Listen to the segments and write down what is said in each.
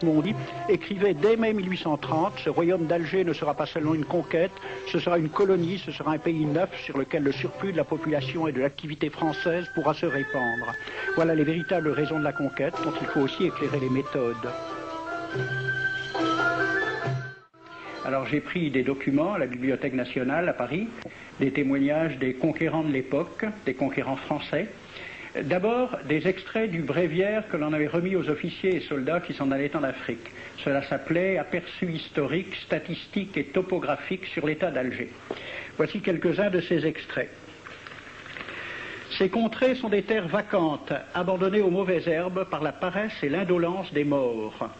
Mondi écrivait dès mai 1830, ce royaume d'Alger ne sera pas seulement une conquête, ce sera une colonie, ce sera un pays neuf sur lequel le surplus de la population et de l'activité française pourra se répandre. Voilà les véritables raisons de la conquête dont il faut aussi éclairer les méthodes. Alors j'ai pris des documents à la Bibliothèque nationale à Paris, des témoignages des conquérants de l'époque, des conquérants français. D'abord, des extraits du bréviaire que l'on avait remis aux officiers et soldats qui s'en allaient en Afrique. Cela s'appelait « Aperçu historique, statistique et topographique sur l'état d'Alger ». Voici quelques-uns de ces extraits. Ces contrées sont des terres vacantes, abandonnées aux mauvaises herbes par la paresse et l'indolence des morts.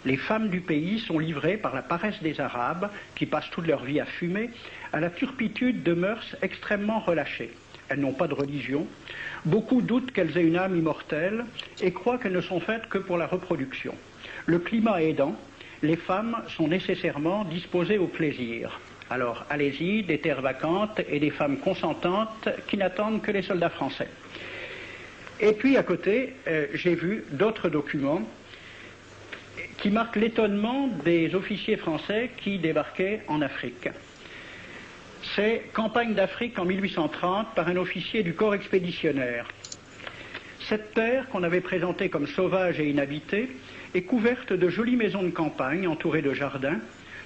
Les femmes du pays sont livrées par la paresse des Arabes, qui passent toute leur vie à fumer, à la turpitude de mœurs extrêmement relâchées. Elles n'ont pas de religion. Beaucoup doutent qu'elles aient une âme immortelle et croient qu'elles ne sont faites que pour la reproduction. Le climat aidant, les femmes sont nécessairement disposées au plaisir. Alors, allez-y, des terres vacantes et des femmes consentantes qui n'attendent que les soldats français. Et puis, à côté, j'ai vu d'autres documents qui marquent l'étonnement des officiers français qui débarquaient en Afrique. C'est Campagne d'Afrique en 1830 par un officier du corps expéditionnaire. Cette terre, qu'on avait présentée comme sauvage et inhabitée, est couverte de jolies maisons de campagne entourées de jardins.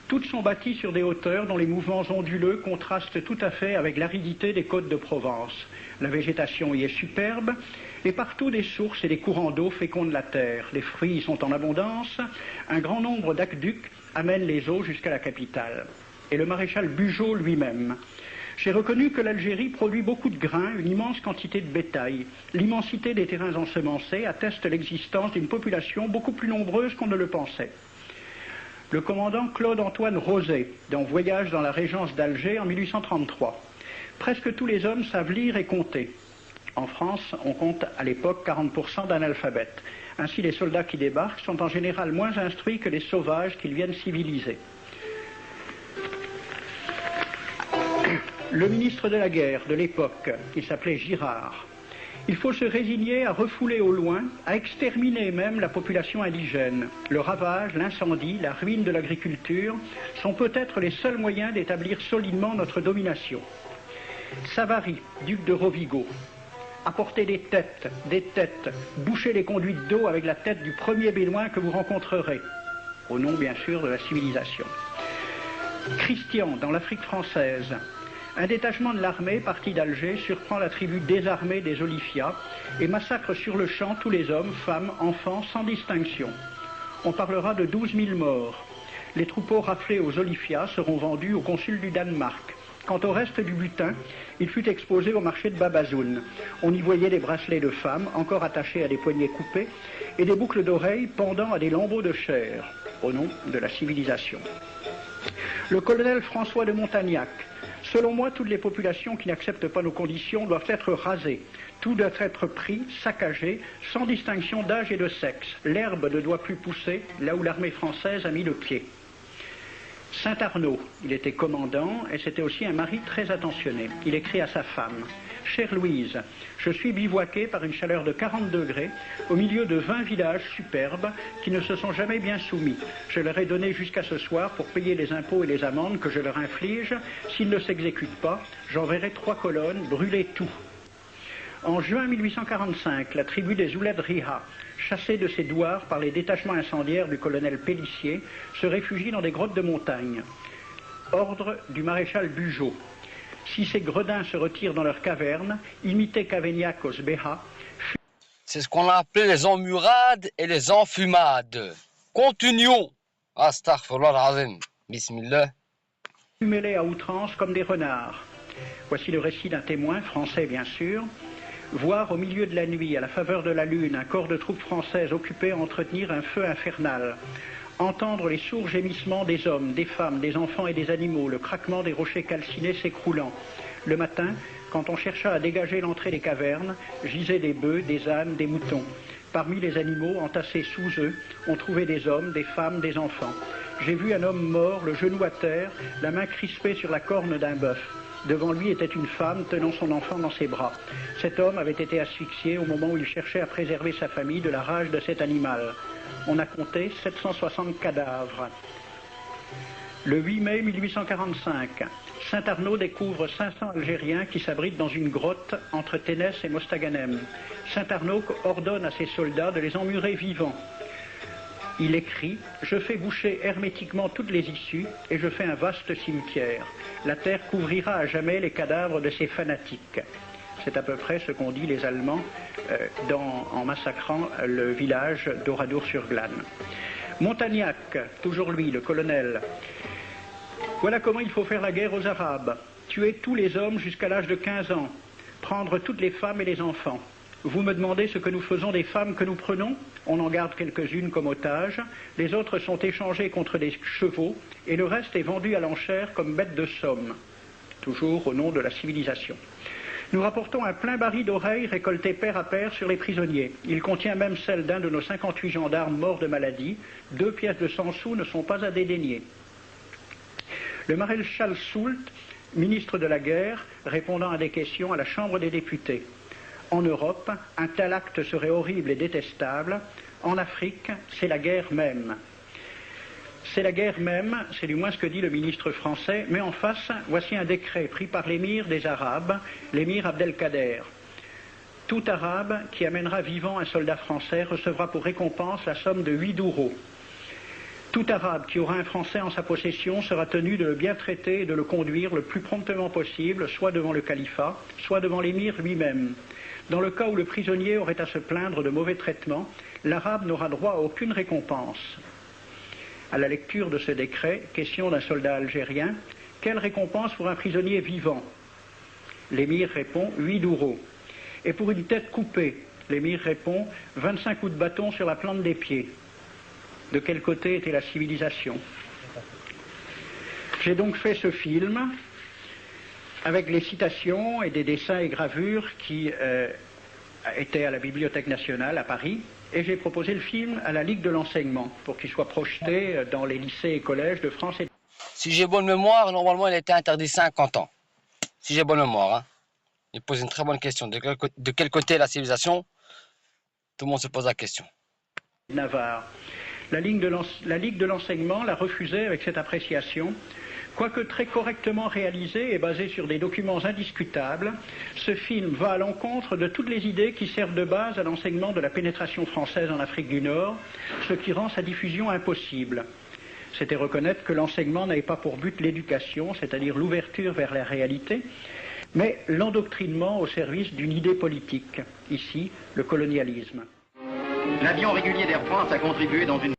Toutes sont bâties sur des hauteurs dont les mouvements onduleux contrastent tout à fait avec l'aridité des côtes de Provence. La végétation y est superbe, et partout des sources et des courants d'eau fécondent la terre. Les fruits y sont en abondance, un grand nombre d'aqueducs amènent les eaux jusqu'à la capitale. Et le maréchal Bugeaud lui-même. J'ai reconnu que l'Algérie produit beaucoup de grains, une immense quantité de bétail. L'immensité des terrains ensemencés atteste l'existence d'une population beaucoup plus nombreuse qu'on ne le pensait. Le commandant Claude-Antoine Roset, dans Voyage dans la Régence d'Alger en 1833. Presque tous les hommes savent lire et compter. En France, on compte à l'époque 40% d'analphabètes. Ainsi, les soldats qui débarquent sont en général moins instruits que les sauvages qu'ils viennent civiliser. Le ministre de la guerre de l'époque, qui s'appelait Girard, il faut se résigner à refouler au loin, à exterminer même la population indigène. Le ravage, l'incendie, la ruine de l'agriculture sont peut-être les seuls moyens d'établir solidement notre domination. Savary, duc de Rovigo, apportez des têtes, bouchez les conduites d'eau avec la tête du premier bédouin que vous rencontrerez, au nom bien sûr de la civilisation. Christian, dans l'Afrique française, un détachement de l'armée parti d'Alger surprend la tribu désarmée des Olifias et massacre sur le champ tous les hommes, femmes, enfants, sans distinction. On parlera de 12 000 morts. Les troupeaux raflés aux Olifias seront vendus au consul du Danemark. Quant au reste du butin, il fut exposé au marché de Babazoun. On y voyait des bracelets de femmes, encore attachés à des poignets coupés, et des boucles d'oreilles pendant à des lambeaux de chair, au nom de la civilisation. Le colonel François de Montagnac. Selon moi, toutes les populations qui n'acceptent pas nos conditions doivent être rasées. Tout doit être pris, saccagé, sans distinction d'âge et de sexe. L'herbe ne doit plus pousser là où l'armée française a mis le pied. Saint-Arnaud, il était commandant et c'était aussi un mari très attentionné. Il écrit à sa femme « Chère Louise, je suis bivouaqué par une chaleur de 40 degrés au milieu de 20 villages superbes qui ne se sont jamais bien soumis. Je leur ai donné jusqu'à ce soir pour payer les impôts et les amendes que je leur inflige. S'ils ne s'exécutent pas, j'enverrai 3 colonnes brûler tout. » En juin 1845, la tribu des Ouled Riha, chassée de ses douars par les détachements incendiaires du colonel Pélissier, se réfugie dans des grottes de montagne. Ordre du maréchal Bugeaud. Si ces gredins se retirent dans leurs cavernes, imitez Cavaignac aux Béha. C'est ce qu'on a appelé les emmurades et les enfumades. Continuons. Astaghfirullah al-Azim. Bismillah. Fumez-les à outrance comme des renards. Voici le récit d'un témoin, français bien sûr. Voir au milieu de la nuit, à la faveur de la lune, un corps de troupes françaises occupé à entretenir un feu infernal. Entendre les sourds gémissements des hommes, des femmes, des enfants et des animaux, le craquement des rochers calcinés s'écroulant. Le matin, quand on chercha à dégager l'entrée des cavernes, gisaient des bœufs, des ânes, des moutons. Parmi les animaux, entassés sous eux, on trouvait des hommes, des femmes, des enfants. J'ai vu un homme mort, le genou à terre, la main crispée sur la corne d'un bœuf. Devant lui était une femme tenant son enfant dans ses bras. Cet homme avait été asphyxié au moment où il cherchait à préserver sa famille de la rage de cet animal. On a compté 760 cadavres. Le 8 mai 1845, Saint-Arnaud découvre 500 Algériens qui s'abritent dans une grotte entre Ténès et Mostaganem. Saint-Arnaud ordonne à ses soldats de les emmurer vivants. Il écrit « Je fais boucher hermétiquement toutes les issues et je fais un vaste cimetière. La terre couvrira à jamais les cadavres de ces fanatiques. » C'est à peu près ce qu'ont dit les Allemands en massacrant le village d'Oradour-sur-Glane. Montagnac, toujours lui, le colonel. Voilà comment il faut faire la guerre aux Arabes. Tuer tous les hommes jusqu'à l'âge de 15 ans. Prendre toutes les femmes et les enfants. Vous me demandez ce que nous faisons des femmes que nous prenons? On en garde quelques-unes comme otages. Les autres sont échangées contre des chevaux et le reste est vendu à l'enchère comme bête de somme. Toujours au nom de la civilisation. Nous rapportons un plein baril d'oreilles récolté pair à pair sur les prisonniers. Il contient même celle d'un de nos 58 gendarmes morts de maladie. 2 pièces de 100 sous ne sont pas à dédaigner. Le maréchal Soult, ministre de la guerre, répondant à des questions à la Chambre des députés. En Europe, un tel acte serait horrible et détestable. En Afrique, c'est la guerre même. C'est la guerre même, c'est du moins ce que dit le ministre français, mais en face, voici un décret pris par l'émir des Arabes, l'émir Abdelkader. Tout Arabe qui amènera vivant un soldat français recevra pour récompense la somme de 8 douros. Tout Arabe qui aura un Français en sa possession sera tenu de le bien traiter et de le conduire le plus promptement possible, soit devant le califat, soit devant l'émir lui-même. Dans le cas où le prisonnier aurait à se plaindre de mauvais traitements, l'Arabe n'aura droit à aucune récompense. À la lecture de ce décret, question d'un soldat algérien, quelle récompense pour un prisonnier vivant? L'émir répond 8 douros. Et pour une tête coupée, l'émir répond 25 coups de bâton sur la plante des pieds. De quel côté était la civilisation? J'ai donc fait ce film avec les citations et des dessins et gravures qui étaient à la Bibliothèque nationale à Paris, et j'ai proposé le film à la Ligue de l'enseignement pour qu'il soit projeté dans les lycées et collèges de France. Si j'ai bonne mémoire, normalement il était interdit 50 ans. Si j'ai bonne mémoire, hein. Il pose une très bonne question. De quel côté est la civilisation? Tout le monde se pose la question. Navarre. La Ligue de l'enseignement l'a refusé avec cette appréciation. Quoique très correctement réalisé et basé sur des documents indiscutables, ce film va à l'encontre de toutes les idées qui servent de base à l'enseignement de la pénétration française en Afrique du Nord, ce qui rend sa diffusion impossible. C'était reconnaître que l'enseignement n'avait pas pour but l'éducation, c'est-à-dire l'ouverture vers la réalité, mais l'endoctrinement au service d'une idée politique, ici le colonialisme. L'avion régulier d'Air France a contribué dans une